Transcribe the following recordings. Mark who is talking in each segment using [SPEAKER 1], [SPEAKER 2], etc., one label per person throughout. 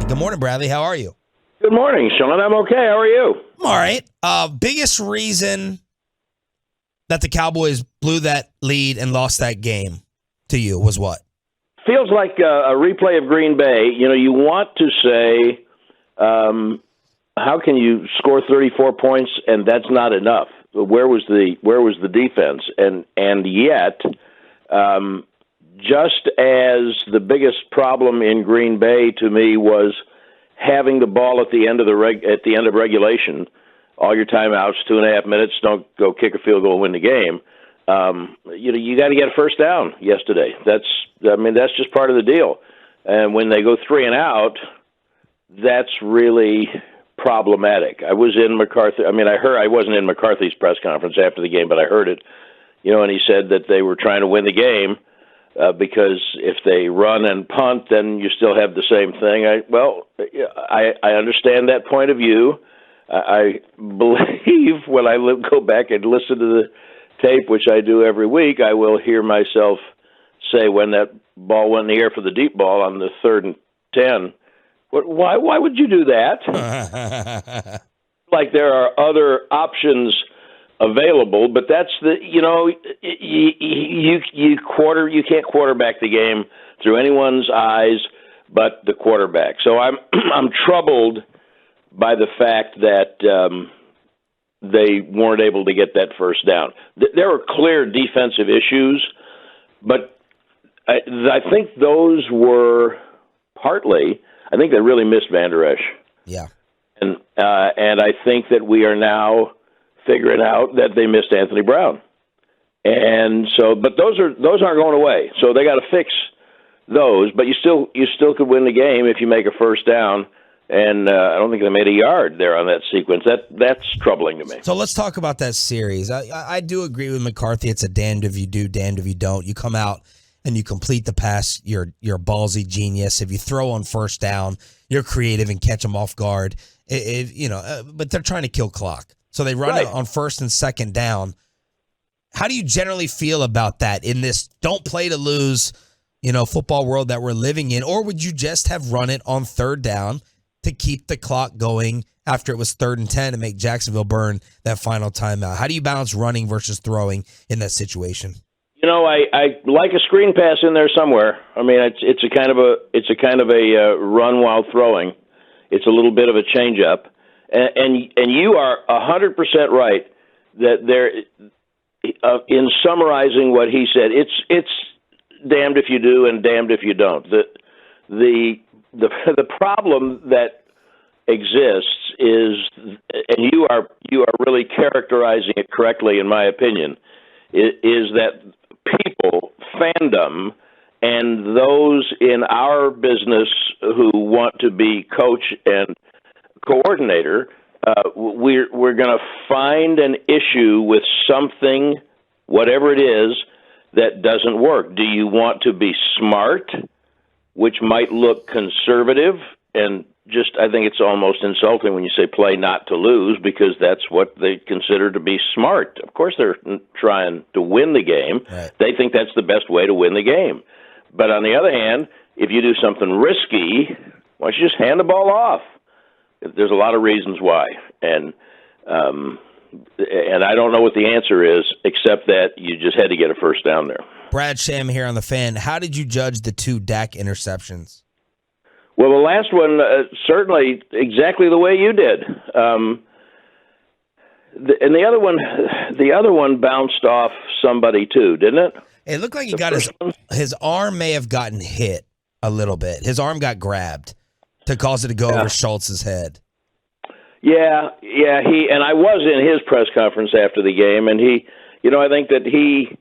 [SPEAKER 1] Good morning, Bradley. How are you?
[SPEAKER 2] Good morning, Sean. I'm okay. How are you?
[SPEAKER 1] I'm all right. Biggest reason that the Cowboys blew that lead and lost that game to you was what?
[SPEAKER 2] Feels like a replay of Green Bay. You know, you want to say, how can you score 34 points and that's not enough? Where was the defense? And yet, just as the biggest problem in Green Bay to me was having the ball at the end of regulation, all your timeouts, 2.5 minutes, don't go kick a field goal and win the game. You got to get a first down yesterday. That's just part of the deal. And when they go 3 and out, that's really problematic. I was in McCarthy. I wasn't in McCarthy's press conference after the game, but I heard it. And he said that they were trying to win the game because if they run and punt, then you still have the same thing. I understand that point of view. I believe when I go back and listen to the tape, which I do every week, I will hear myself say when that ball went in the air for the deep ball on the 3rd and 10, why would you do that? Like there are other options available, but that's you can't quarterback the game through anyone's eyes but the quarterback. So I'm troubled by the fact that they weren't able to get that first down. There were clear defensive issues, but I think those were partly. I think they really missed Vander Esch.
[SPEAKER 1] Yeah,
[SPEAKER 2] and I think that we are now figuring out that they missed Anthony Brown, and so. But those aren't going away. So they got to fix those. But you still could win the game if you make a first down. And I don't think they made a yard there on that sequence. That's troubling to me.
[SPEAKER 1] So let's talk about that series. I do agree with McCarthy. It's a damned if you do, damned if you don't. You come out and you complete the pass, you're a ballsy genius. If you throw on first down, you're creative and catch them off guard. But they're trying to kill clock. So they run it on first and second down. How do you generally feel about that in this don't play to lose, football world that we're living in? Or would you just have run it on third down to keep the clock going after it was 3rd and 10 and make Jacksonville burn that final timeout? How do you balance running versus throwing in that situation?
[SPEAKER 2] I like a screen pass in there somewhere. I mean, it's a kind of a run while throwing. It's a little bit of a change up, and you are 100% right that there. In summarizing what he said, it's damned if you do and damned if you don't. The problem that exists is, and you are really characterizing it correctly, in my opinion, is that people, fandom, and those in our business who want to be coach and coordinator, we're going to find an issue with something, whatever it is, that doesn't work. Do you want to be smart, which might look conservative, and I think it's almost insulting when you say play not to lose, because that's what they consider to be smart. Of course, they're trying to win the game.
[SPEAKER 1] Right.
[SPEAKER 2] They think that's the best way to win the game. But on the other hand, if you do something risky, why don't you just hand the ball off? There's a lot of reasons why, and I don't know what the answer is, except that you just had to get a first down there.
[SPEAKER 1] Brad Sham here on The Fan. How did you judge the 2 Dak interceptions?
[SPEAKER 2] Well, the last one, certainly exactly the way you did. And the other one bounced off somebody too, didn't it?
[SPEAKER 1] It looked like he got his arm may have gotten hit a little bit. His arm got grabbed to cause it to go over Schultz's head.
[SPEAKER 2] Yeah. And I was in his press conference after the game, and he, I think that he.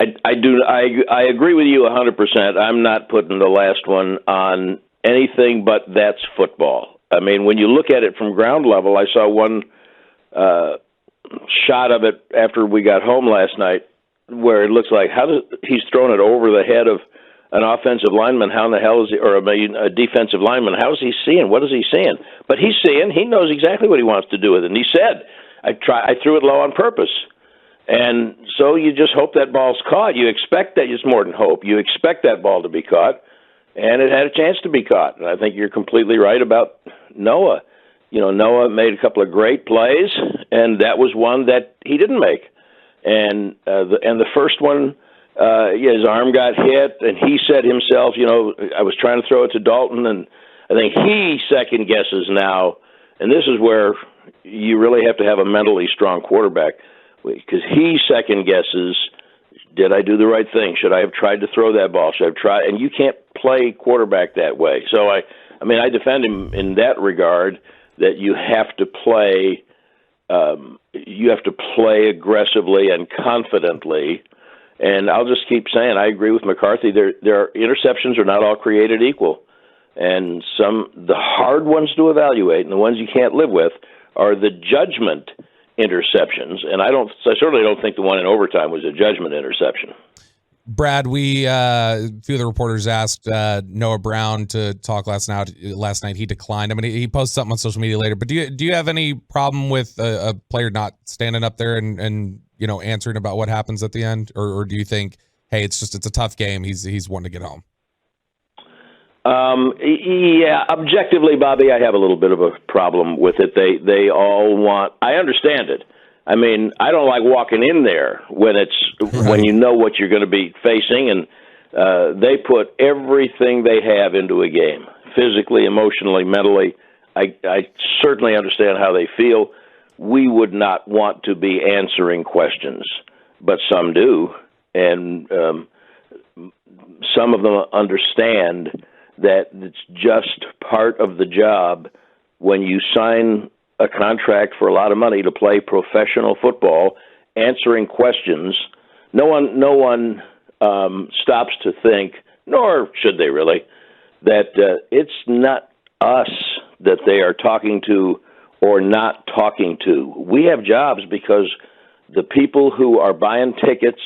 [SPEAKER 2] I agree with you 100%. I'm not putting the last one on anything but that's football. I mean, when you look at it from ground level, I saw one shot of it after we got home last night where it looks like he's thrown it over the head of an offensive lineman. How in the hell is he, or a defensive lineman? How is he seeing? What is he seeing? But he's seeing. He knows exactly what he wants to do with it. And he said, I threw it low on purpose. And so you just hope that ball's caught. You expect that. It's more than hope. You expect that ball to be caught. and it had a chance to be caught. And I think you're completely right about Noah. Noah made a couple of great plays, and that was one that he didn't make. And the first one, his arm got hit, and he said himself, I was trying to throw it to Dalton, and I think he second guesses now. And this is where you really have to have a mentally strong quarterback, because he second guesses, did I do the right thing? Should I have tried to throw that ball? Should I have tried? And you can't play quarterback that way. So I defend him in that regard, that you have to play aggressively and confidently. And I'll just keep saying, I agree with McCarthy. Their interceptions are not all created equal. And the hard ones to evaluate and the ones you can't live with are the judgment interceptions. And I certainly don't think the one in overtime was a judgment interception.
[SPEAKER 3] Brad, a few of the reporters asked Noah Brown to talk last night. He declined. I mean, he posted something on social media later. But do you have any problem with a player not standing up there and answering about what happens at the end, or do you think, hey, it's a tough game. He's wanting to get home?
[SPEAKER 2] Yeah, objectively, Bobby, I have a little bit of a problem with it. They all want. I understand it. I mean, I don't like walking in there when you know what you're going to be facing, and they put everything they have into a game, physically, emotionally, mentally. I certainly understand how they feel. We would not want to be answering questions, but some do, and some of them understand that it's just part of the job when you sign a contract for a lot of money to play professional football, answering questions. No one stops to think, nor should they really, that it's not us that they are talking to or not talking to. We have jobs because the people who are buying tickets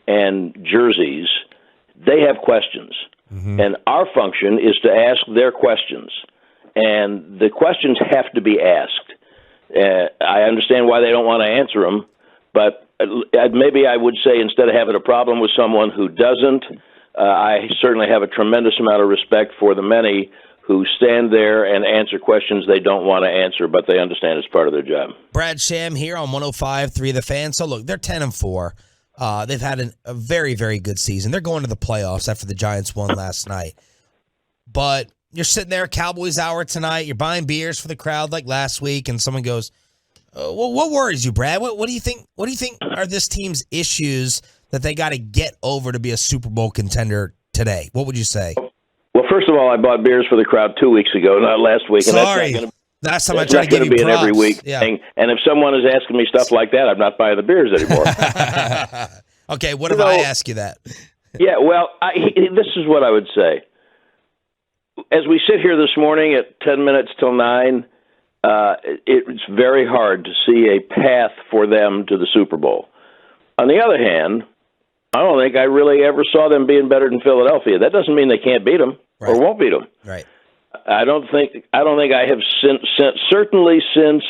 [SPEAKER 2] and jerseys, they have questions. Mm-hmm. And our function is to ask their questions. And the questions have to be asked. I understand why they don't want to answer them, but maybe I would say, instead of having a problem with someone who doesn't, I certainly have a tremendous amount of respect for the many who stand there and answer questions they don't want to answer, but they understand it's part of their job.
[SPEAKER 1] Brad, Sham here on 105.3 The Fan. So look, they're 10-4. They've had a very, very good season. They're going to the playoffs after the Giants won last night. But you're sitting there, Cowboys hour tonight, you're buying beers for the crowd like last week, and someone goes, well, what worries you, Brad? What do you think are this team's issues that they got to get over to be a Super Bowl contender today? What would you say?
[SPEAKER 2] Well, first of all, I bought beers for the crowd 2 weeks ago, not last week.
[SPEAKER 1] Sorry.
[SPEAKER 2] And
[SPEAKER 1] last time I tried to give you props.
[SPEAKER 2] An every week
[SPEAKER 1] yeah.
[SPEAKER 2] thing. And if someone is asking me stuff like that, I'm not buying the beers anymore.
[SPEAKER 1] Okay, what if I ask you that?
[SPEAKER 2] Yeah, well, this is what I would say. As we sit here this morning at 10 minutes till 9, it's very hard to see a path for them to the Super Bowl. On the other hand, I don't think I really ever saw them being better than Philadelphia. That doesn't mean they can't beat them or won't beat them.
[SPEAKER 1] Right.
[SPEAKER 2] I don't think I have certainly since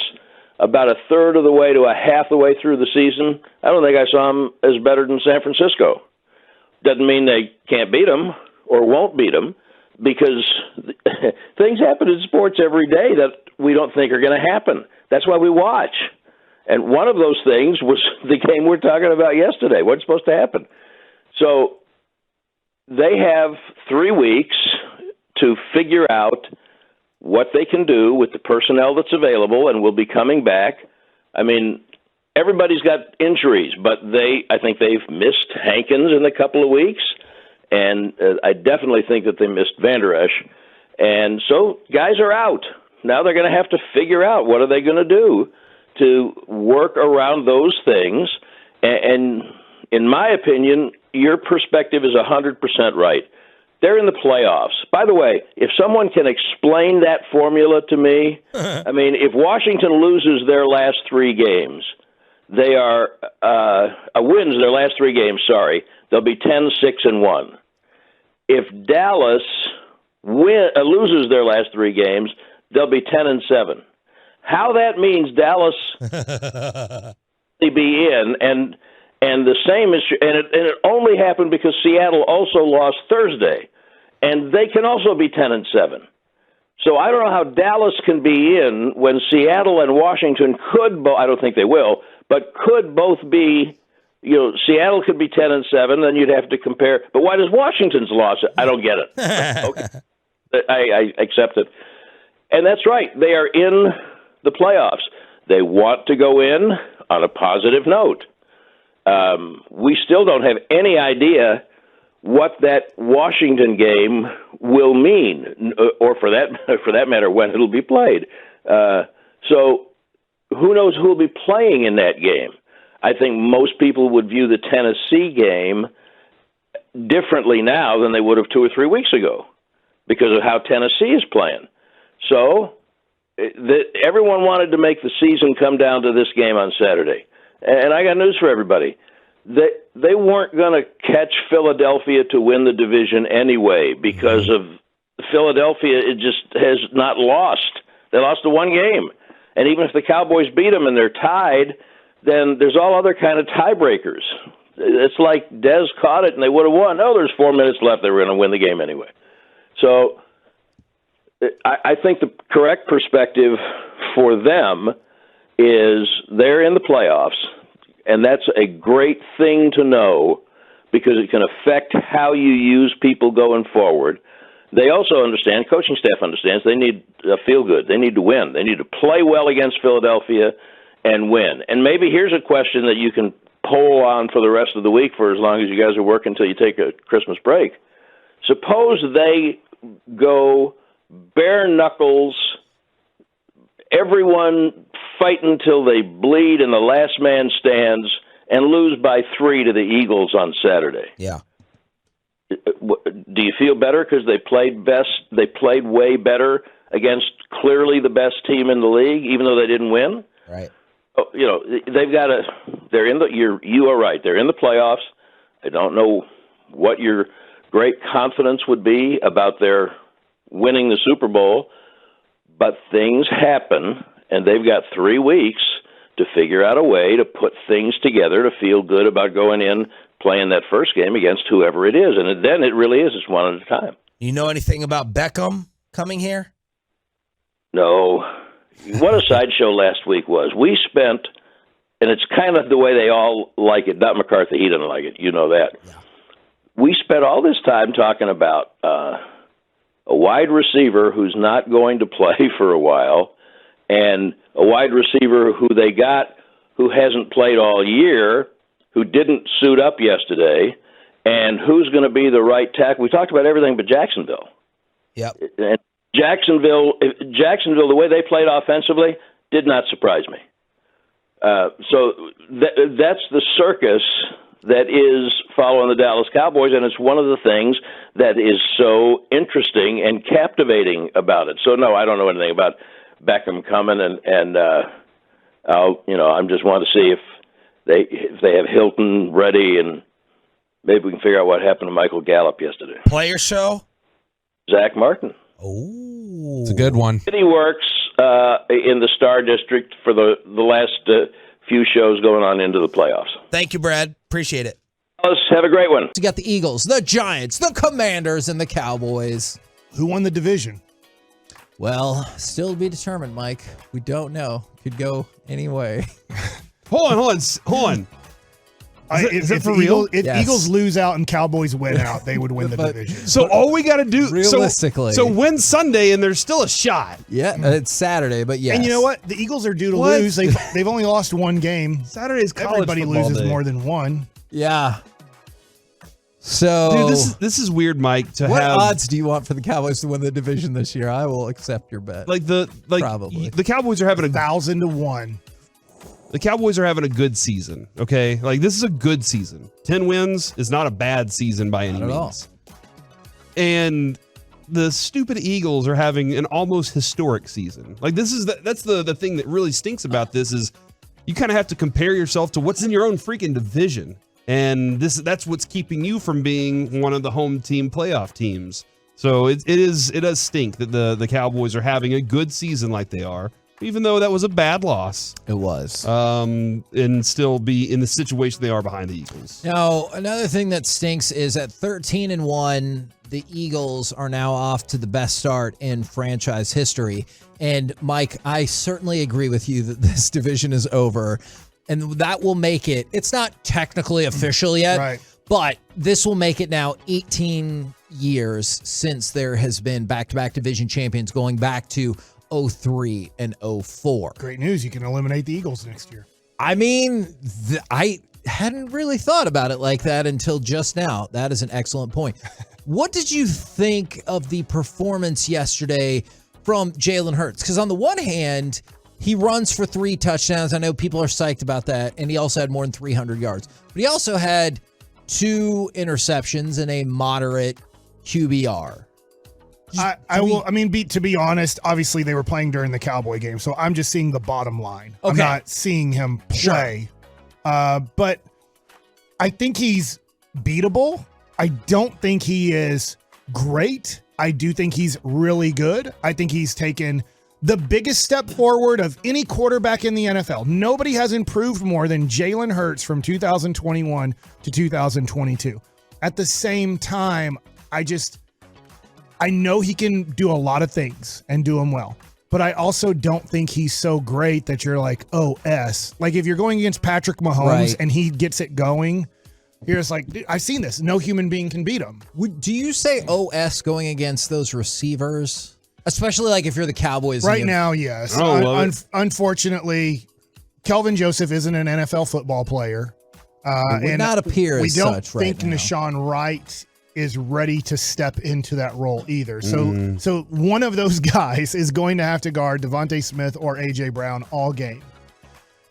[SPEAKER 2] about a third of the way to a half the way through the season, I don't think I saw them as better than San Francisco. Doesn't mean they can't beat them or won't beat them, because things happen in sports every day that we don't think are going to happen. That's why we watch. And one of those things was the game we're talking about yesterday. What's supposed to happen? So they have 3 weeks to figure out what they can do with the personnel that's available and will be coming back. I mean, everybody's got injuries, but I think they've missed Hankins in a couple of weeks, and I definitely think that they missed Vander Esch. And so guys are out. Now they're going to have to figure out what are they going to do to work around those things. And in my opinion, your perspective is 100% right. They're in the playoffs. By the way, if someone can explain that formula to me, I mean, if Washington loses their last 3 games, they are wins their last 3 games, they'll be 10-6-1. If Dallas loses their last 3 games, they'll be 10-7. How that means Dallas be in, and the same is, and it only happened because Seattle also lost Thursday, and they can also be 10-7. So I don't know how Dallas can be in when Seattle and Washington could both. I don't think they will, but could both be. Seattle could be 10-7. Then you'd have to compare. But why does Washington's loss? I don't get it. Okay, I accept it, and that's right. They are in the playoffs. They want to go in on a positive note. We still don't have any idea what that Washington game will mean, or for that matter, when it'll be played. So who knows who will be playing in that game? I think most people would view the Tennessee game differently now than they would have 2 or 3 weeks ago because of how Tennessee is playing. So everyone wanted to make the season come down to this game on Saturday. And I got news for everybody. They weren't going to catch Philadelphia to win the division anyway because of Philadelphia. It just has not lost. They lost the one game. And even if the Cowboys beat them and they're tied, then there's all other kind of tiebreakers. It's like Dez caught it and they would have won. No, there's 4 minutes left. They were going to win the game anyway. So I think the correct perspective for them is they're in the playoffs. And that's a great thing to know because it can affect how you use people going forward. They also understand, coaching staff understands, they need a feel-good. They need to win. They need to play well against Philadelphia and win. And maybe here's a question that you can poll on for the rest of the week for as long as you guys are working until you take a Christmas break. Suppose they go bare knuckles, everyone fighting till they bleed and the last man stands, and lose by 3 to the Eagles on Saturday.
[SPEAKER 1] Yeah.
[SPEAKER 2] Do you feel better because they played best? They played way better against clearly the best team in the league, even though they didn't win.
[SPEAKER 1] Right.
[SPEAKER 2] They've got to. They're in the. You are right. They're in the playoffs. I don't know what your great confidence would be about their winning the Super Bowl, but things happen. And they've got 3 weeks to figure out a way to put things together to feel good about going in, playing that first game against whoever it is. And then it really is just one at a time.
[SPEAKER 1] You know anything about Beckham coming here?
[SPEAKER 2] No. What a sideshow last week was. We spent, and it's kind of the way they all like it. Not McCarthy, he doesn't like it. You know that. Yeah. We spent all this time talking about a wide receiver who's not going to play for a while, and a wide receiver who they got who hasn't played all year, who didn't suit up yesterday, and who's going to be the right tackle. We talked about everything but Jacksonville.
[SPEAKER 1] Yep.
[SPEAKER 2] And Jacksonville, the way they played offensively, did not surprise me. So that's the circus that is following the Dallas Cowboys, and it's one of the things that is so interesting and captivating about it. So, no, I don't know anything about Beckham coming, and I'm just want to see if they have Hilton ready, and maybe we can figure out what happened to Michael Gallup yesterday.
[SPEAKER 1] Player show?
[SPEAKER 2] Zach Martin.
[SPEAKER 1] Oh,
[SPEAKER 3] it's a good one.
[SPEAKER 2] He works in the Star District for the last few shows going on into the playoffs.
[SPEAKER 1] Thank you, Brad. Appreciate it.
[SPEAKER 2] Let's have a great one.
[SPEAKER 4] You got the Eagles, the Giants, the Commanders, and the Cowboys.
[SPEAKER 5] Who won the division?
[SPEAKER 4] Well, still to be determined, Mike. We don't know. Could go any way.
[SPEAKER 6] Hold on. Is it for real?
[SPEAKER 5] If
[SPEAKER 4] Yes.
[SPEAKER 5] Eagles lose out and Cowboys win out, they would win the division.
[SPEAKER 6] So all we got to do,
[SPEAKER 4] realistically,
[SPEAKER 6] so win Sunday and there's still a shot.
[SPEAKER 4] Yeah, it's Saturday, but yes.
[SPEAKER 5] And you know what? The Eagles are due to
[SPEAKER 6] What?
[SPEAKER 5] lose. They've only lost one game.
[SPEAKER 6] Saturday's college
[SPEAKER 5] Everybody
[SPEAKER 6] football
[SPEAKER 5] loses
[SPEAKER 6] day.
[SPEAKER 5] more than one.
[SPEAKER 4] Yeah. So,
[SPEAKER 6] Dude, this is weird, Mike. To
[SPEAKER 4] what
[SPEAKER 6] have
[SPEAKER 4] odds do you want for the Cowboys to win the division this year? I will accept your bet. Probably.
[SPEAKER 6] the Cowboys are having
[SPEAKER 5] 1,000 to 1.
[SPEAKER 6] The Cowboys are having a good season. Okay, like this is a good season. 10 wins is not a bad season by any
[SPEAKER 4] Not at all.
[SPEAKER 6] means. And the stupid Eagles are having an almost historic season. Like that's the thing that really stinks about this is you kind of have to compare yourself to what's in your own freaking division. And that's what's keeping you from being one of the home team playoff teams. So it does stink that the Cowboys are having a good season like they are, even though that was a bad loss.
[SPEAKER 4] It was.
[SPEAKER 6] And still be in the situation they are behind the Eagles.
[SPEAKER 4] Now, another thing that stinks is at 13-1, the Eagles are now off to the best start in franchise history. And Mike, I certainly agree with you that this division is over, and that will make it, it's not technically official yet,
[SPEAKER 5] Right.
[SPEAKER 4] but this will make it now 18 years since there has been back-to-back division champions going back to 03 and 04.
[SPEAKER 5] Great news. You can eliminate the Eagles next year.
[SPEAKER 4] I mean, I hadn't really thought about it like that until just now. That is an excellent point. What did you think of the performance yesterday from Jalen Hurts? Because on the one hand, he runs for 3 touchdowns. I know people are psyched about that. And he also had more than 300 yards. But he also had 2 interceptions and a moderate QBR.
[SPEAKER 5] To be honest, obviously they were playing during the Cowboy game, so I'm just seeing the bottom line. I'm
[SPEAKER 4] Okay.
[SPEAKER 5] not seeing him play. But I think he's beatable. I don't think he is great. I do think he's really good. I think he's taken the biggest step forward of any quarterback in the NFL. Nobody has improved more than Jalen Hurts from 2021 to 2022. At the same time, I know he can do a lot of things and do them well, but I also don't think he's so great that you're like, oh, S. Like if you're going against Patrick Mahomes
[SPEAKER 4] Right.
[SPEAKER 5] and he gets it going, you're just like, I've seen this. No human being can beat him.
[SPEAKER 4] Do you say OS going against those receivers? Especially like if you're the Cowboys. and
[SPEAKER 5] Right
[SPEAKER 4] you-
[SPEAKER 5] now, yes.
[SPEAKER 6] I love it.
[SPEAKER 5] Unfortunately, Kelvin Joseph isn't an NFL football player.
[SPEAKER 4] would not appear
[SPEAKER 5] we
[SPEAKER 4] as
[SPEAKER 5] don't
[SPEAKER 4] such right
[SPEAKER 5] think
[SPEAKER 4] now.
[SPEAKER 5] Nashawn Wright is ready to step into that role either. So one of those guys is going to have to guard Devontae Smith or A.J. Brown all game.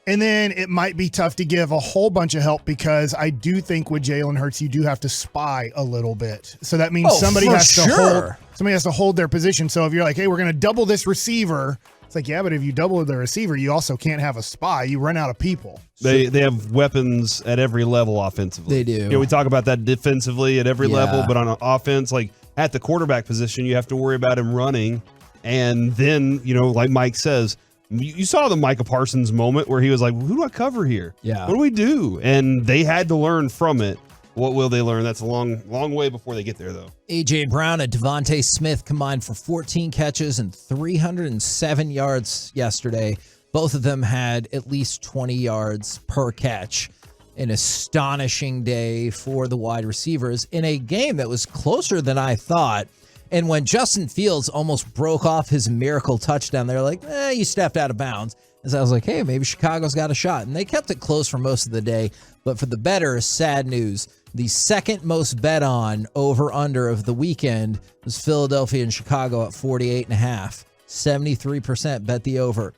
[SPEAKER 5] And then it might be tough to give a whole bunch of help because I do think with Jalen Hurts, you do have to spy a little bit. So that means somebody
[SPEAKER 4] for
[SPEAKER 5] has
[SPEAKER 4] sure.
[SPEAKER 5] to hold their position. So if you're like, hey, we're going to double this receiver, it's like, yeah, but if you double the receiver, you also can't have a spy. You run out of people.
[SPEAKER 6] They have weapons at every level offensively.
[SPEAKER 4] They do.
[SPEAKER 6] You know, we talk about that defensively at every
[SPEAKER 4] Yeah.
[SPEAKER 6] level, but on an offense, like at the quarterback position, you have to worry about him running. And then, you know, like Mike says, you saw the Micah Parsons moment where he was like, who do I cover here?
[SPEAKER 4] Yeah.
[SPEAKER 6] What do we do? And they had to learn from it. What will they learn? That's a long way before they get there, though.
[SPEAKER 4] A.J. Brown and Devontae Smith combined for 14 catches and 307 yards yesterday. Both of them had at least 20 yards per catch. An astonishing day for the wide receivers in a game that was closer than I thought. And when Justin Fields almost broke off his miracle touchdown, they're like, you stepped out of bounds. And so I was like, hey, maybe Chicago's got a shot. And they kept it close for most of the day. But for the better, sad news. The second most bet on over-under of the weekend was Philadelphia and Chicago at 48.5. 73% bet the over.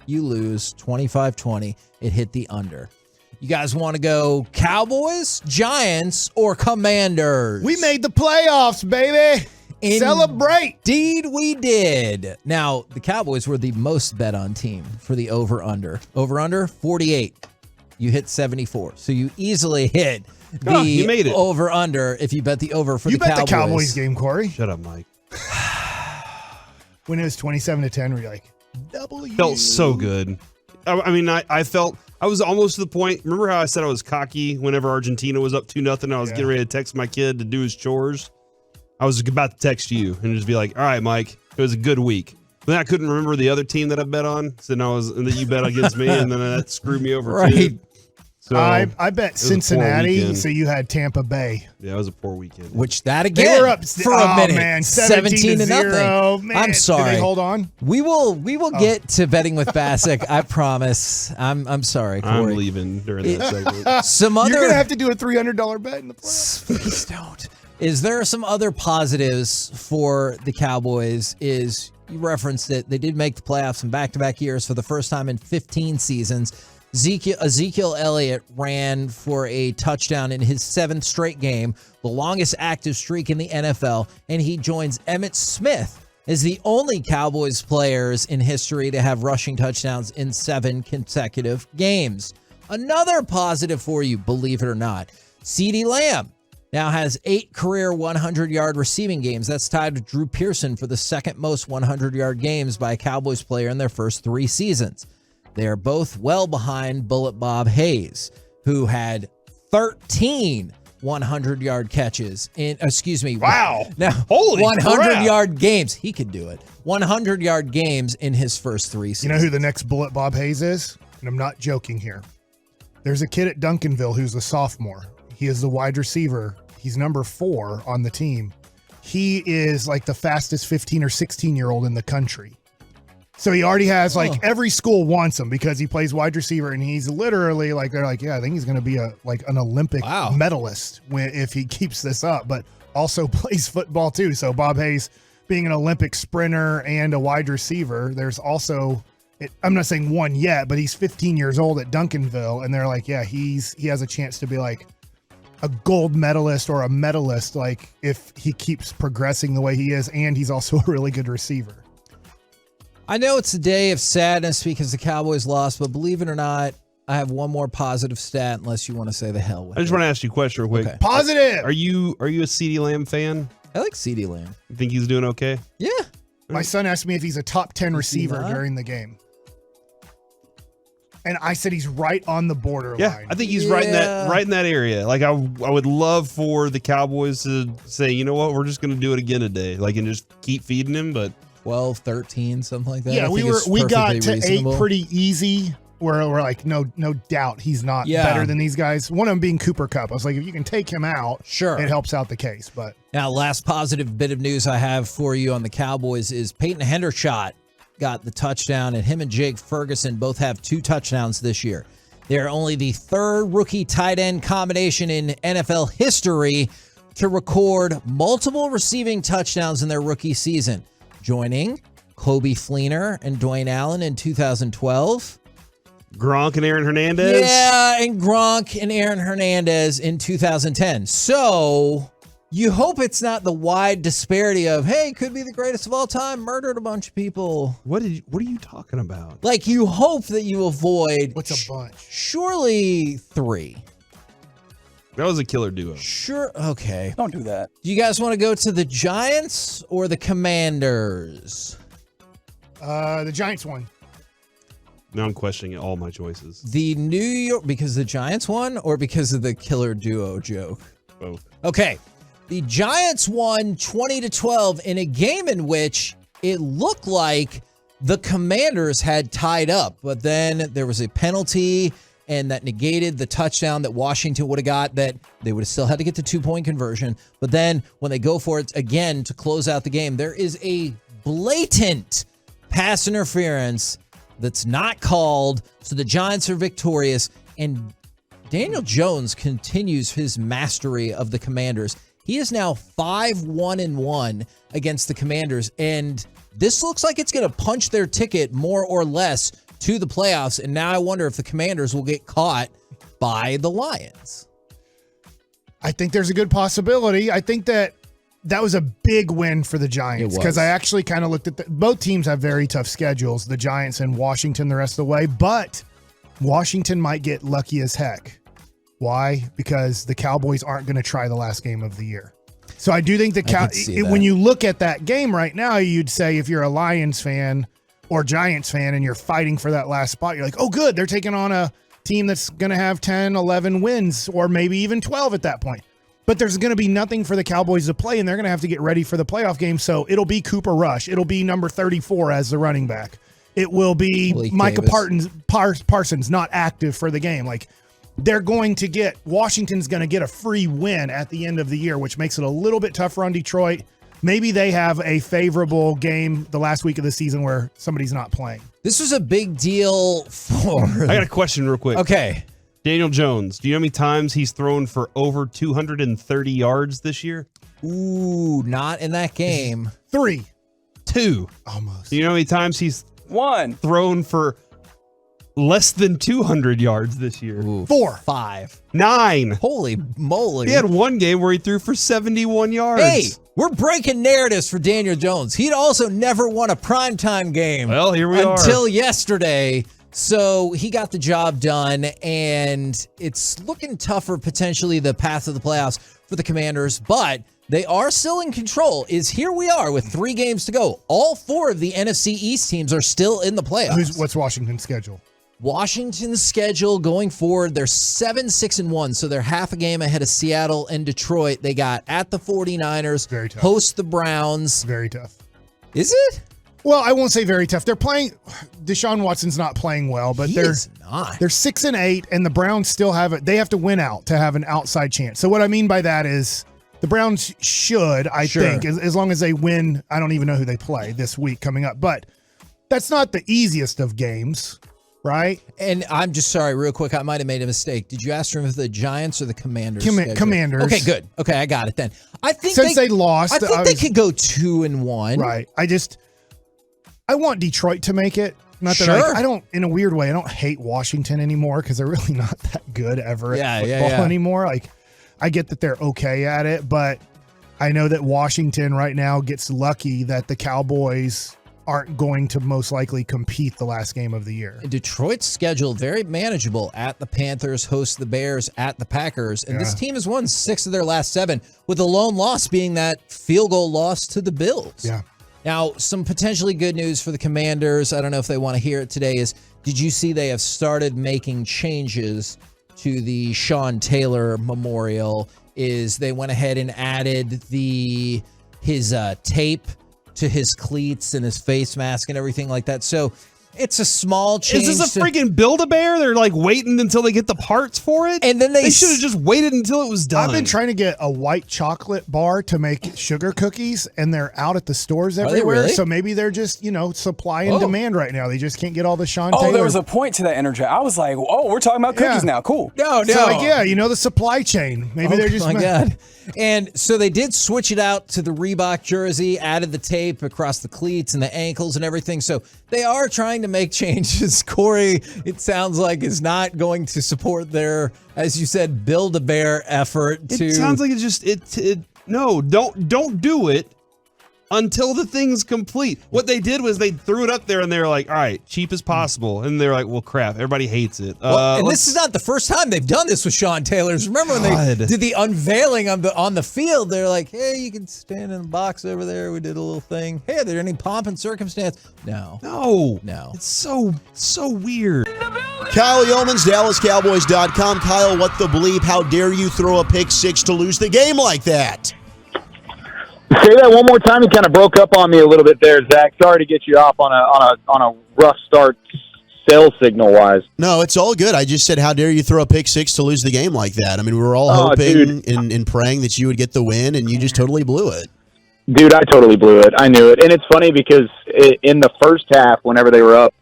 [SPEAKER 4] You lose 25-20. It hit the under. You guys want to go Cowboys, Giants, or Commanders?
[SPEAKER 5] We made the playoffs, baby. Celebrate.
[SPEAKER 4] Indeed, we did. Now, the Cowboys were the most bet on team for the over-under. Over-under, 48. You hit 74. So you easily hit the
[SPEAKER 6] you made it.
[SPEAKER 4] over-under if you bet the over for
[SPEAKER 5] You
[SPEAKER 4] the Cowboys.
[SPEAKER 5] bet the Cowboys game, Corey.
[SPEAKER 6] Shut up, Mike.
[SPEAKER 5] When it was 27-10, we're like, W.
[SPEAKER 6] Felt so good. I mean, I felt I was almost to the point. Remember how I said I was cocky whenever Argentina was up 2-0? I was getting ready to text my kid to do his chores. I was about to text you and just be like, all right, Mike, it was a good week. Then I couldn't remember the other team that I bet on. So then and that you bet against me, and then that screwed me over
[SPEAKER 4] Right.
[SPEAKER 6] too. So
[SPEAKER 5] I bet
[SPEAKER 6] was a poor
[SPEAKER 5] Cincinnati,
[SPEAKER 6] weekend.
[SPEAKER 5] so you had Tampa Bay.
[SPEAKER 6] Yeah, it was a poor weekend.
[SPEAKER 4] Which that again
[SPEAKER 5] They were up
[SPEAKER 4] for a minute.
[SPEAKER 5] Man,
[SPEAKER 4] 17 to nothing.
[SPEAKER 5] 0. Man,
[SPEAKER 4] I'm sorry.
[SPEAKER 5] Did they hold on?
[SPEAKER 4] We will get to betting with Bassick. I promise. I'm sorry, Corey.
[SPEAKER 6] I'm leaving during that segment.
[SPEAKER 4] Some other
[SPEAKER 5] You're gonna have to do a $300 bet in the playoffs.
[SPEAKER 4] Please don't. Is there some other positives for the Cowboys? Is you referenced it. They did make the playoffs in back-to-back years for the first time in 15 seasons. Ezekiel Elliott ran for a touchdown in his 7th straight game, the longest active streak in the NFL, and he joins Emmitt Smith as the only Cowboys players in history to have rushing touchdowns in 7 consecutive games. Another positive for you, believe it or not, CeeDee Lamb now has 8 career 100-yard receiving games. That's tied with Drew Pearson for the second most 100-yard games by a Cowboys player in their first 3 seasons. They are both well behind Bullet Bob Hayes, who had 13 100-yard catches in,
[SPEAKER 6] Wow.
[SPEAKER 4] Now,
[SPEAKER 6] Holy
[SPEAKER 4] 100-yard games. He could do it. 100-yard games in his first 3 seasons.
[SPEAKER 5] You know who the next bullet Bob Hayes is? And I'm not joking here. There's a kid at Duncanville who's a sophomore. He is the wide receiver. He's number 4 on the team. He is like the fastest 15 or 16-year-old in the country. So he already has every school wants him because he plays wide receiver, and he's literally they're like, yeah, I think he's going to be an Olympic medalist if he keeps this up, but also plays football too. So Bob Hayes being an Olympic sprinter and a wide receiver, there's also, I'm not saying one yet, but he's 15 years old at Duncanville, and they're like, yeah, he has a chance to be like a gold medalist or a medalist, like if he keeps progressing the way he is, and he's also a really good receiver.
[SPEAKER 4] I know it's a day of sadness because the Cowboys lost, but believe it or not, I have one more positive stat unless you want to say the hell with it.
[SPEAKER 6] I just want to ask you a question real quick.
[SPEAKER 4] Okay.
[SPEAKER 5] Positive!
[SPEAKER 6] Are you a CeeDee Lamb fan?
[SPEAKER 4] I like CeeDee Lamb.
[SPEAKER 6] You think he's doing okay?
[SPEAKER 4] Yeah.
[SPEAKER 5] My son asked me if he's a top 10 receiver
[SPEAKER 4] not?
[SPEAKER 5] during the game. And I said he's right on the borderline.
[SPEAKER 6] Yeah, I think he's right in that area. Like I would love for the Cowboys to say, you know what, we're just going to do it again today, and just keep feeding him. But
[SPEAKER 4] 12, 13, something like that.
[SPEAKER 5] Yeah, we got to
[SPEAKER 4] reasonable.
[SPEAKER 5] 8 pretty easy. Where we're like, no doubt he's not better than these guys. One of them being Cooper Kupp. I was like, if you can take him out,
[SPEAKER 4] sure,
[SPEAKER 5] it helps out the case. But
[SPEAKER 4] now, last positive bit of news I have for you on the Cowboys is Peyton Hendershot got the touchdown, and him and Jake Ferguson both have 2 touchdowns this year. They're only the 3rd rookie tight end combination in NFL history to record multiple receiving touchdowns in their rookie season, joining Kobe Fleener and Dwayne Allen in 2012.
[SPEAKER 6] Gronk and Aaron Hernandez?
[SPEAKER 4] Yeah, and Gronk and Aaron Hernandez in 2010. So you hope it's not the wide disparity of, hey, could be the greatest of all time, murdered a bunch of people.
[SPEAKER 6] What are you talking about?
[SPEAKER 4] Like, you hope that you avoid.
[SPEAKER 5] What's a bunch?
[SPEAKER 4] Surely 3.
[SPEAKER 6] That was a killer duo.
[SPEAKER 4] Sure. Okay.
[SPEAKER 7] Don't do that.
[SPEAKER 4] Do you guys want to go to the Giants or the Commanders?
[SPEAKER 5] The Giants won.
[SPEAKER 6] Now I'm questioning all my choices.
[SPEAKER 4] The New York, because the Giants won or because of the killer duo joke?
[SPEAKER 6] Both.
[SPEAKER 4] Okay. The Giants won 20-12 in a game in which it looked like the Commanders had tied up, but then there was a penalty and that negated the touchdown that Washington would have got, that they would have still had to get the 2-point conversion. But then when they go for it again to close out the game, there is a blatant pass interference that's not called. So the Giants are victorious, and Daniel Jones continues his mastery of the Commanders. He is now 5-1-1 against the Commanders, and this looks like it's going to punch their ticket more or less to the playoffs. And now I wonder if the Commanders will get caught by the Lions.
[SPEAKER 5] I think there's a good possibility. I think that was a big win for the Giants because I actually kind of looked at both teams have very tough schedules, the Giants and Washington the rest of the way, but Washington might get lucky as heck. Why? Because the Cowboys aren't going to try the last game of the year. So I do think when you look at that game right now, you'd say if you're a Lions fan or Giants fan and you're fighting for that last spot, you're like, oh, good, they're taking on a team that's going to have 10, 11 wins or maybe even 12 at that point. But there's going to be nothing for the Cowboys to play, and they're going to have to get ready for the playoff game. So it'll be Cooper Rush. It'll be number 34 as the running back. It will be Micah Parsons not active for the game. Like, Washington's going to get a free win at the end of the year, which makes it a little bit tougher on Detroit. Maybe they have a favorable game the last week of the season where somebody's not playing.
[SPEAKER 4] This was a big deal for...
[SPEAKER 6] I got a question real quick.
[SPEAKER 4] Okay.
[SPEAKER 6] Daniel Jones, do you know how many times he's thrown for over 230 yards this year?
[SPEAKER 4] Ooh, not in that game.
[SPEAKER 5] 3.
[SPEAKER 6] 2.
[SPEAKER 5] Almost.
[SPEAKER 6] Do you know how many times he's
[SPEAKER 7] 1
[SPEAKER 6] thrown for less than 200 yards this year?
[SPEAKER 4] Ooh,
[SPEAKER 5] 4.
[SPEAKER 4] 5.
[SPEAKER 6] 9.
[SPEAKER 4] Holy moly.
[SPEAKER 6] He had one game where he threw for 71 yards.
[SPEAKER 4] Hey, we're breaking narratives for Daniel Jones. He'd also never won a primetime game.
[SPEAKER 6] Well, here we are.
[SPEAKER 4] Until yesterday. So he got the job done, and it's looking tougher, potentially, the path of the playoffs for the Commanders, but they are still in control. Here we are with 3 games to go. All 4 of the NFC East teams are still in the playoffs.
[SPEAKER 5] What's Washington's schedule?
[SPEAKER 4] Washington's schedule going forward, they're 7-6-1, so they're half a game ahead of Seattle and Detroit. They got at the 49ers,
[SPEAKER 5] Very tough.
[SPEAKER 4] host the Browns.
[SPEAKER 5] Very tough.
[SPEAKER 4] Is it?
[SPEAKER 5] Well, I won't say very tough. They're playing. Deshaun Watson's not playing well, but they're 6-8, and the Browns still have it. They have to win out to have an outside chance. So what I mean by that is the Browns should, I think, as long as they win. I don't even know who they play this week coming up, but that's not the easiest of games, right?
[SPEAKER 4] And I'm just sorry, real quick, I might have made a mistake. Did you ask him if the Giants or the Commanders?
[SPEAKER 5] Commanders.
[SPEAKER 4] Okay, good. Okay, I got it then. I think
[SPEAKER 5] Since they lost,
[SPEAKER 4] I think they could go 2-1.
[SPEAKER 5] Right. I want Detroit to make it. Not that I don't, in a weird way, I don't hate Washington anymore because they're really not that good ever at football anymore. Like, I get that they're okay at it, but I know that Washington right now gets lucky that the Cowboys aren't going to most likely compete the last game of the year.
[SPEAKER 4] Detroit's schedule very manageable. At the Panthers, host the Bears, at the Packers. And this team has won 6 of their last 7, with the lone loss being that field goal loss to the Bills.
[SPEAKER 5] Yeah.
[SPEAKER 4] Now, some potentially good news for the Commanders. I don't know if they want to hear it today. Is did you see they have started making changes to the Sean Taylor Memorial? Is they went ahead and added his tape to his cleats and his face mask and everything like that. So it's a small change.
[SPEAKER 6] Is this a freaking Build-A-Bear? They're like waiting until they get the parts for it?
[SPEAKER 4] And then they
[SPEAKER 6] should have just waited until it was done.
[SPEAKER 5] I've been trying to get a white chocolate bar to make sugar cookies, and they're out at the stores everywhere.
[SPEAKER 4] Really?
[SPEAKER 5] So maybe they're just, supply and demand right now. They just can't get all the Sean Taylor.
[SPEAKER 7] Oh, there was a point to that interject. I was like, oh, we're talking about cookies now. Cool.
[SPEAKER 4] No.
[SPEAKER 5] So the supply chain. Maybe they're just.
[SPEAKER 4] Oh my God. And so they did switch it out to the Reebok jersey, added the tape across the cleats and the ankles and everything. So they are trying to make changes. Corey, it sounds like, is not going to support their, as you said, Build-A-Bear effort.
[SPEAKER 6] It sounds like it's just no, don't do it until the thing's complete. What they did was they threw it up there and they were like, all right, cheap as possible. And they're like, well, crap, everybody hates it.
[SPEAKER 4] And this is not the first time they've done this with Sean Taylor's. Remember when they did the unveiling on the field? They're like, hey, you can stand in the box over there. We did a little thing. Hey, are there any pomp and circumstance? No.
[SPEAKER 6] It's so weird.
[SPEAKER 8] Kyle Youmans, DallasCowboys.com. Kyle, what the bleep? How dare you throw a pick six to lose the game like that?
[SPEAKER 9] Say that one more time. You kind of broke up on me a little bit there, Zach. Sorry to get you off on a rough start, sales signal wise.
[SPEAKER 8] No, it's all good. I just said, how dare you throw a pick six to lose the game like that? I mean, we were all hoping and praying that you would get the win, and you just totally blew it.
[SPEAKER 9] Dude, I totally blew it. I knew it, and it's funny because in the first half, whenever they were up,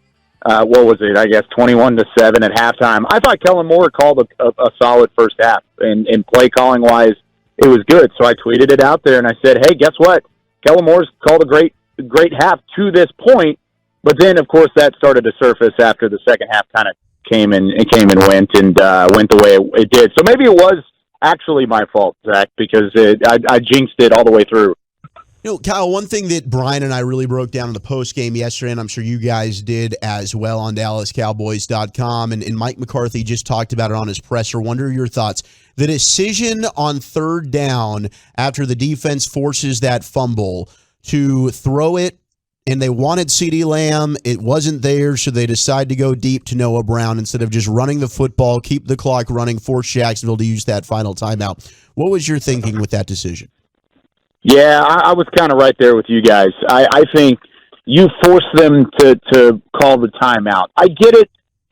[SPEAKER 9] what was it? I guess 21-7 at halftime. I thought Kellen Moore called a solid first half, and play calling wise, it was good. So I tweeted it out there and I said, hey, guess what? Kellen Moore's called a great half to this point. But then, of course, that started to surface after the second half kind of came and went the way it did. So maybe it was actually my fault, Zach, because I jinxed it all the way through.
[SPEAKER 8] Kyle, one thing that Brian and I really broke down in the post game yesterday, and I'm sure you guys did as well on DallasCowboys.com, and Mike McCarthy just talked about it on his presser. Wonder your thoughts. The decision on third down after the defense forces that fumble to throw it, and they wanted CeeDee Lamb. It wasn't there, so they decide to go deep to Noah Brown instead of just running the football, keep the clock running, force Jacksonville to use that final timeout. What was your thinking with that decision?
[SPEAKER 9] Yeah, I was kind of right there with you guys. I think you force them to call the timeout. I get it,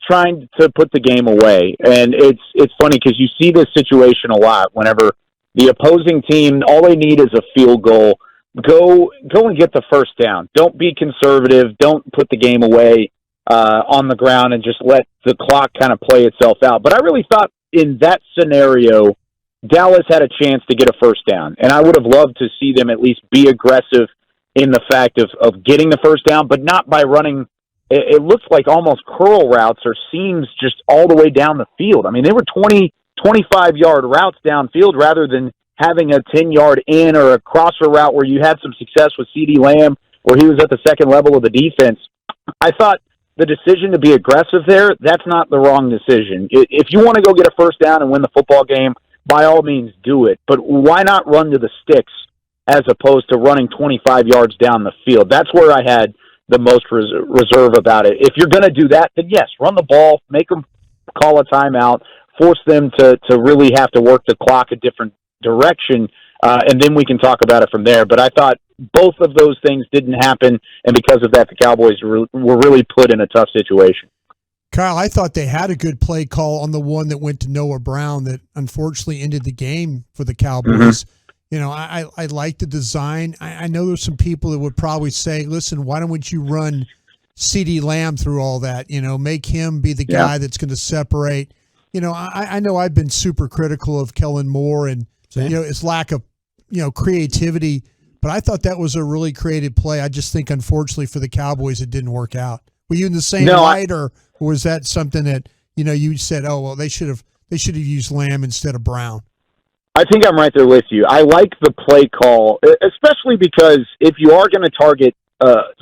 [SPEAKER 9] trying to put the game away, and it's funny because you see this situation a lot. Whenever the opposing team, all they need is a field goal. Go and get the first down. Don't be conservative. Don't put the game away on the ground and just let the clock kind of play itself out. But I really thought in that scenario, Dallas had a chance to get a first down, and I would have loved to see them at least be aggressive in the fact of getting the first down, but not by running. It looks like almost curl routes or seams just all the way down the field. I mean, they were 20, 25-yard routes downfield rather than having a 10-yard in or a crosser route where you had some success with CeeDee Lamb where he was at the second level of the defense. I thought the decision to be aggressive there, that's not the wrong decision. If you want to go get a first down and win the football game, by all means do it. But why not run to the sticks as opposed to running 25 yards down the field? That's where I had the most reserve about it. If you're going to do that, then yes, run the ball, make them call a timeout, force them to really have to work the clock a different direction, and then we can talk about it from there. But I thought both of those things didn't happen, and because of that, the Cowboys were really put in a tough situation.
[SPEAKER 10] Kyle, I thought they had a good play call on the one that went to Noah Brown that unfortunately ended the game for the Cowboys. You know, I like the design. I know there's some people that would probably say, listen, why don't you run CeeDee Lamb through all that? You know, make him be the guy that's going to separate. You know, I know I've been super critical of Kellen Moore and, you know, his lack of, you know, creativity, but I thought that was a really creative play. I just think, unfortunately, for the Cowboys, it didn't work out. Were you in the same light, or was that something that, you know, you said, oh, well, they should have used Lamb instead of Brown?
[SPEAKER 9] I think I'm right there with you. I like the play call, especially because if you are going to target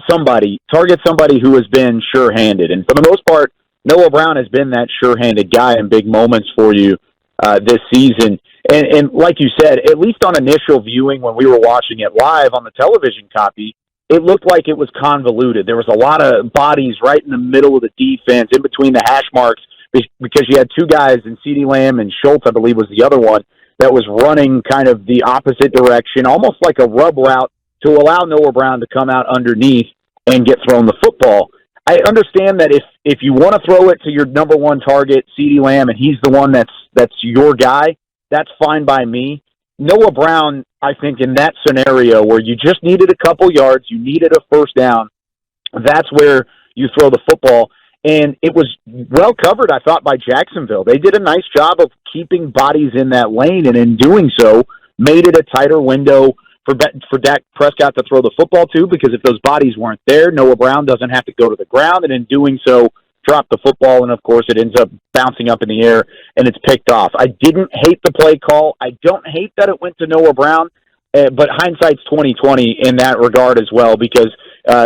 [SPEAKER 9] somebody who has been sure-handed. And for the most part, Noah Brown has been that sure-handed guy in big moments for you this season. And like you said, at least on initial viewing when we were watching it live on the television copy, it looked like it was convoluted. There was a lot of bodies right in the middle of the defense, in between the hash marks, because you had two guys, in CeeDee Lamb and Schultz, I believe was the other one, that was running kind of the opposite direction, almost like a rub route to allow Noah Brown to come out underneath and get thrown the football. I understand that if you want to throw it to your number one target, CeeDee Lamb, and he's the one that's your guy, that's fine by me. Noah Brown, I think in that scenario where you just needed a couple yards, you needed a first down, that's where you throw the football. And it was well covered, I thought, by Jacksonville. They did a nice job of keeping bodies in that lane, and in doing so, made it a tighter window for Dak Prescott to throw the football to, because if those bodies weren't there, Noah Brown doesn't have to go to the ground, and in doing so, drop the football, and of course it ends up bouncing up in the air, and it's picked off. I didn't hate the play call. I don't hate that it went to Noah Brown, but hindsight's 20/20 in that regard as well, because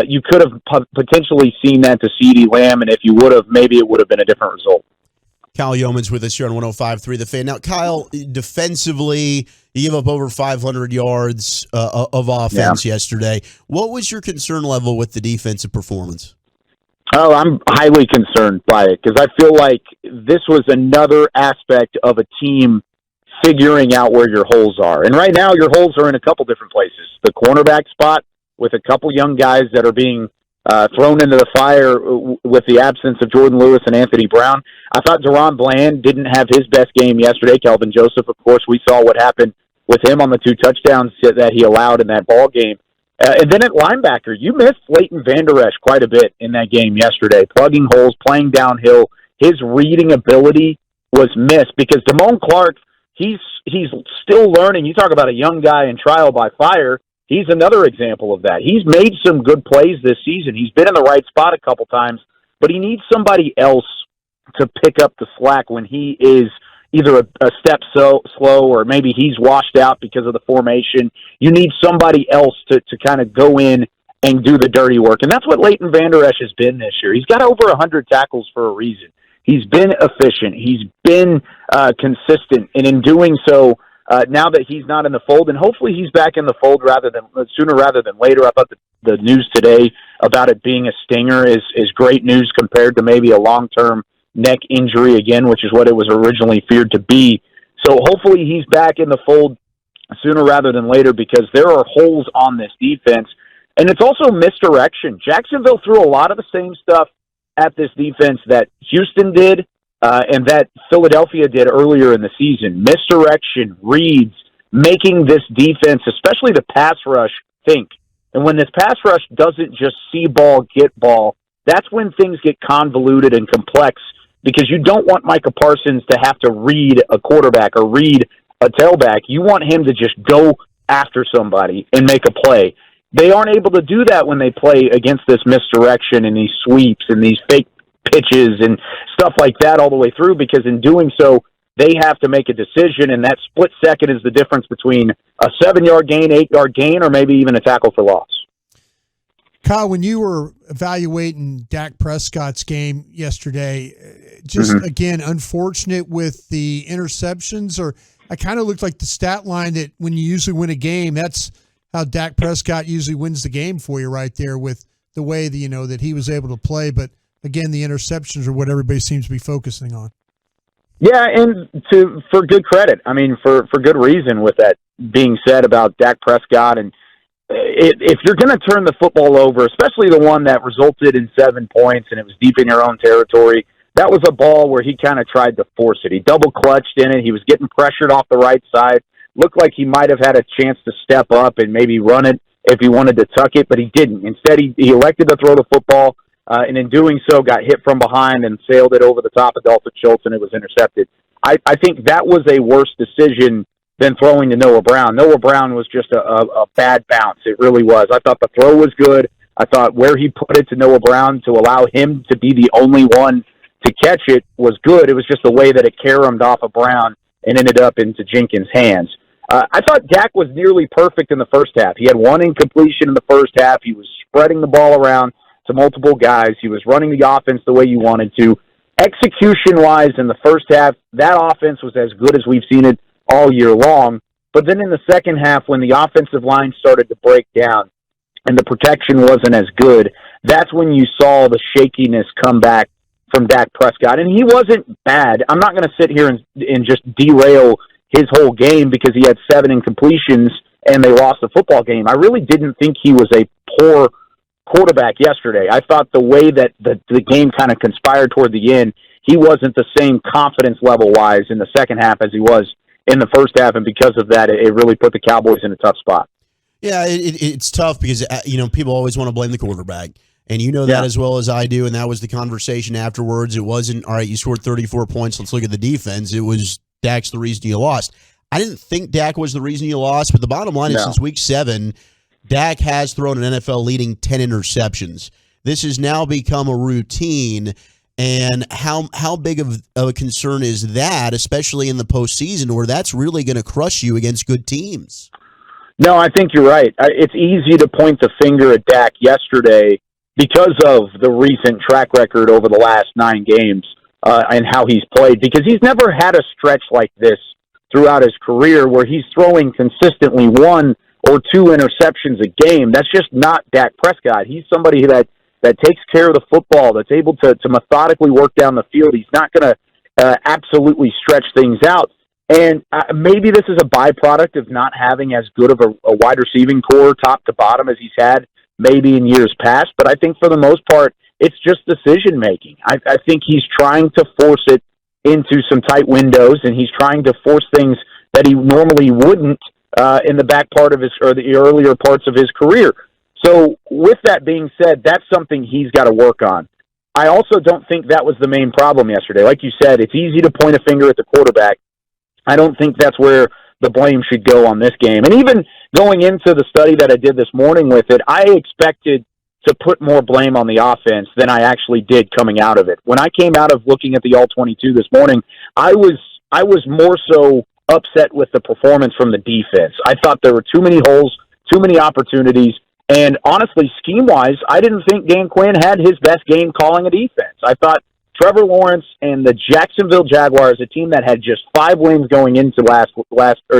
[SPEAKER 9] you could have potentially seen that to CeeDee Lamb, and if you would have, maybe it would have been a different result.
[SPEAKER 8] Kyle Youmans with us here on 105.3 The Fan. Now, Kyle, defensively, you gave up over 500 yards of offense yesterday. What was your concern level with the defensive performance?
[SPEAKER 9] Oh, I'm highly concerned by it, because I feel like this was another aspect of a team figuring out where your holes are. And right now, your holes are in a couple different places. The cornerback spot, with a couple young guys that are being thrown into the fire with the absence of Jordan Lewis and Anthony Brown. I thought Deron Bland didn't have his best game yesterday. Kelvin Joseph, of course, we saw what happened with him on the 2 touchdowns that he allowed in that ball game. And then at linebacker, you missed Leighton Vander Esch quite a bit in that game yesterday, plugging holes, playing downhill. His reading ability was missed because Damone Clark, he's still learning. You talk about a young guy in trial by fire. He's another example of that. He's made some good plays this season. He's been in the right spot a couple times, but he needs somebody else to pick up the slack when he is either a step slow or maybe he's washed out because of the formation. You need somebody else to kind of go in and do the dirty work. And that's what Leighton Vander Esch has been this year. He's got over 100 tackles for a reason. He's been efficient. He's been consistent. And in doing so, now that he's not in the fold, and hopefully he's back in the fold sooner rather than later. I thought the news today about it being a stinger is great news compared to maybe a long-term neck injury again, which is what it was originally feared to be. So hopefully he's back in the fold sooner rather than later, because there are holes on this defense. And it's also misdirection. Jacksonville threw a lot of the same stuff at this defense that Houston did and that Philadelphia did earlier in the season. Misdirection, reads, making this defense, especially the pass rush, think. And when this pass rush doesn't just see ball, get ball, that's when things get convoluted and complex, because you don't want Micah Parsons to have to read a quarterback or read a tailback. You want him to just go after somebody and make a play. They aren't able to do that when they play against this misdirection and these sweeps and these fake pitches and stuff like that all the way through, because in doing so, they have to make a decision, and that split second is the difference between a 7-yard gain, 8-yard gain, or maybe even a tackle for loss.
[SPEAKER 10] Kyle, when you were evaluating Dak Prescott's game yesterday, just again, unfortunate with the interceptions, or I kind of looked like the stat line that when you usually win a game, that's how Dak Prescott usually wins the game for you right there, with the way that, that he was able to play. But again, the interceptions are what everybody seems to be focusing on.
[SPEAKER 9] Yeah, and for good credit. I mean, for good reason with that being said about Dak Prescott. And if you're going to turn the football over, especially the one that resulted in 7 points and it was deep in your own territory, that was a ball where he kind of tried to force it. He double clutched in it. He was getting pressured off the right side. Looked like he might have had a chance to step up and maybe run it if he wanted to tuck it, but he didn't. Instead, he elected to throw the football, and in doing so got hit from behind and sailed it over the top of Dalton Schultz, and it was intercepted. I think that was a worse decision than throwing to Noah Brown. Noah Brown was just a bad bounce. It really was. I thought the throw was good. I thought where he put it to Noah Brown to allow him to be the only one to catch it was good. It was just the way that it caromed off of Brown and ended up into Jenkins' hands. I thought Dak was nearly perfect in the first half. He had one incompletion in the first half. He was spreading the ball around to multiple guys. He was running the offense the way you wanted to. Execution-wise, in the first half, that offense was as good as we've seen it all year long. But then in the second half, when the offensive line started to break down and the protection wasn't as good, that's when you saw the shakiness come back from Dak Prescott. And he wasn't bad. I'm not going to sit here and just derail his whole game because he had 7 incompletions and they lost the football game. I really didn't think he was a poor quarterback yesterday. I thought the way that the game kind of conspired toward the end, he wasn't the same confidence level-wise in the second half as he was in the first half, and because of that, it really put the Cowboys in a tough spot.
[SPEAKER 8] Yeah, it's tough because, people always want to blame the quarterback. And you know that as well as I do, and that was the conversation afterwards. It wasn't, all right, you scored 34 points, let's look at the defense. It was, Dak's the reason you lost. I didn't think Dak was the reason you lost, but the bottom line is since week 7, Dak has thrown an NFL-leading 10 interceptions. This has now become a routine, and how big of a concern is that, especially in the postseason, where that's really going to crush you against good teams?
[SPEAKER 9] No, I think you're right. It's easy to point the finger at Dak yesterday because of the recent track record over the last 9 games and how he's played, because he's never had a stretch like this throughout his career where he's throwing consistently 1 or 2 interceptions a game. That's just not Dak Prescott. He's somebody that takes care of the football, that's able to methodically work down the field. He's not going to absolutely stretch things out. And maybe this is a byproduct of not having as good of a wide receiving core top to bottom as he's had maybe in years past. But I think for the most part, it's just decision-making. I think he's trying to force it into some tight windows, and he's trying to force things that he normally wouldn't in the back part of his, or the earlier parts of his career. So with that being said, that's something he's got to work on. I also don't think that was the main problem yesterday. Like you said, it's easy to point a finger at the quarterback. I don't think that's where the blame should go on this game. And even going into the study that I did this morning with it, I expected to put more blame on the offense than I actually did coming out of it. When I came out of looking at the All-22 this morning, I was more so upset with the performance from the defense. I thought there were too many holes, too many opportunities, and honestly, scheme-wise, I didn't think Dan Quinn had his best game calling a defense. I thought Trevor Lawrence and the Jacksonville Jaguars, a team that had just 5 wins going into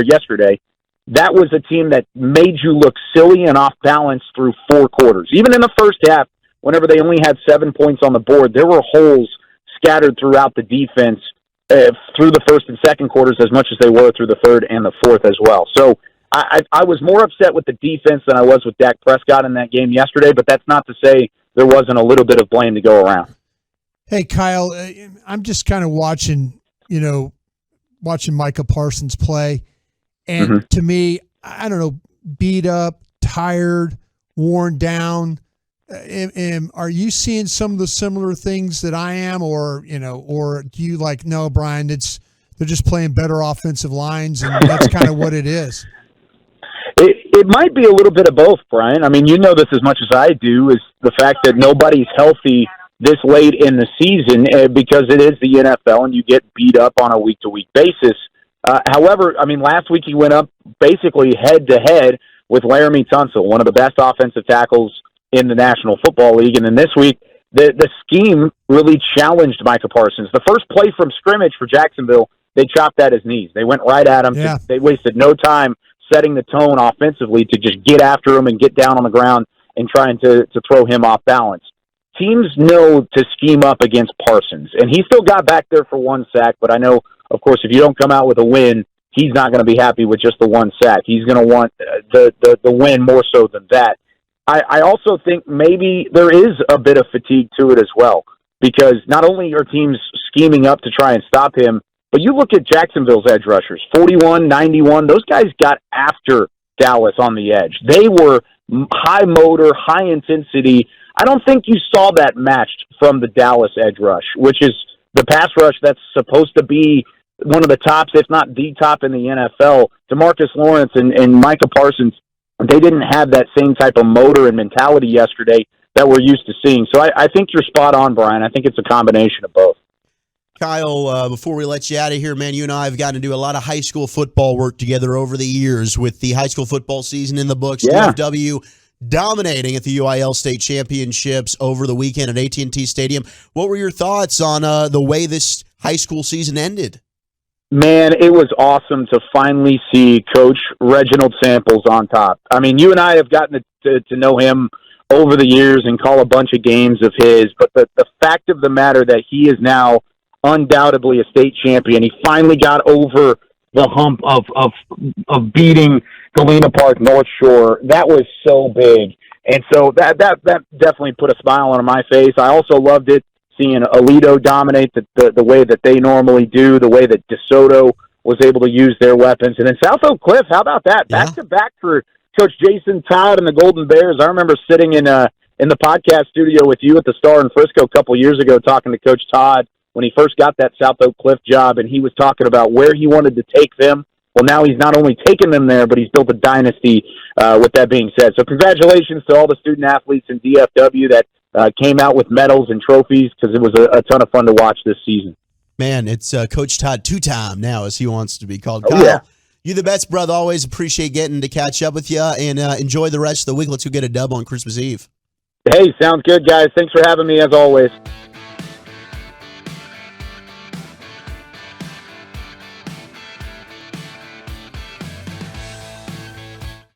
[SPEAKER 9] yesterday, that was a team that made you look silly and off balance through 4 quarters. Even in the first half, whenever they only had 7 points on the board, there were holes scattered throughout the defense through the first and second quarters as much as they were through the third and the fourth as well. So I was more upset with the defense than I was with Dak Prescott in that game yesterday, but that's not to say there wasn't a little bit of blame to go around.
[SPEAKER 10] Hey, Kyle, I'm just kind of watching Micah Parsons play. And to me, I don't know, beat up, tired, worn down. Are you seeing some of the similar things that I am, or do you no, Brian? They're just playing better offensive lines, and that's kind of what it is.
[SPEAKER 9] It might be a little bit of both, Brian. I mean, you know this as much as I do, is the fact that nobody's healthy this late in the season because it is the NFL and you get beat up on a week-to-week basis. However, I mean, last week he went up basically head-to-head with Laramie Tunsil, one of the best offensive tackles in the National Football League. And then this week, the scheme really challenged Micah Parsons. The first play from scrimmage for Jacksonville, they chopped at his knees. They went right at him. Yeah. They wasted no time setting the tone offensively to just get after him and get down on the ground and trying to throw him off balance. Teams know to scheme up against Parsons, and he still got back there for 1 sack, but I know, of course, if you don't come out with a win, he's not going to be happy with just the 1 sack. He's going to want the win more so than that. I also think maybe there is a bit of fatigue to it as well, because not only are teams scheming up to try and stop him, but you look at Jacksonville's edge rushers, 41, 91, those guys got after Dallas on the edge. They were high motor, high intensity. I don't think you saw that matched from the Dallas edge rush, which is the pass rush that's supposed to be one of the tops, if not the top in the NFL. DeMarcus Lawrence and Micah Parsons, they didn't have that same type of motor and mentality yesterday that we're used to seeing. So I think you're spot on, Brian. I think it's a combination of both.
[SPEAKER 8] Kyle, before we let you out of here, man, you and I have gotten to do a lot of high school football work together over the years with the high school football season in the books.
[SPEAKER 9] Yeah.
[SPEAKER 8] DFW dominating at the UIL State Championships over the weekend at AT&T Stadium. What were your thoughts on the way this high school season ended?
[SPEAKER 9] Man, it was awesome to finally see Coach Reginald Samples on top. I mean, you and I have gotten to know him over the years and call a bunch of games of his, but the fact of the matter that he is now undoubtedly a state champion. He finally got over the hump of beating Galena Park North Shore. That was so big. And so that definitely put a smile on my face. I also loved it, seeing Alito dominate the way that they normally do, the way that DeSoto was able to use their weapons. And then South Oak Cliff, how about that?
[SPEAKER 8] Yeah.
[SPEAKER 9] Back-to-back for Coach Jason Todd and the Golden Bears. I remember sitting in the podcast studio with you at the Star in Frisco a couple years ago talking to Coach Todd when he first got that South Oak Cliff job, and he was talking about where he wanted to take them. Well, now he's not only taken them there, but he's built a dynasty with that being said. So congratulations to all the student-athletes in DFW that came out with medals and trophies, because it was a ton of fun to watch this season.
[SPEAKER 8] Man, it's Coach Todd two-time now, as he wants to be called.
[SPEAKER 9] Oh,
[SPEAKER 8] Kyle,
[SPEAKER 9] yeah.
[SPEAKER 8] you the best, brother. Always appreciate getting to catch up with you, and enjoy the rest of the week. Let's go get a dub on Christmas Eve.
[SPEAKER 9] Hey, sounds good, guys. Thanks for having me, as always.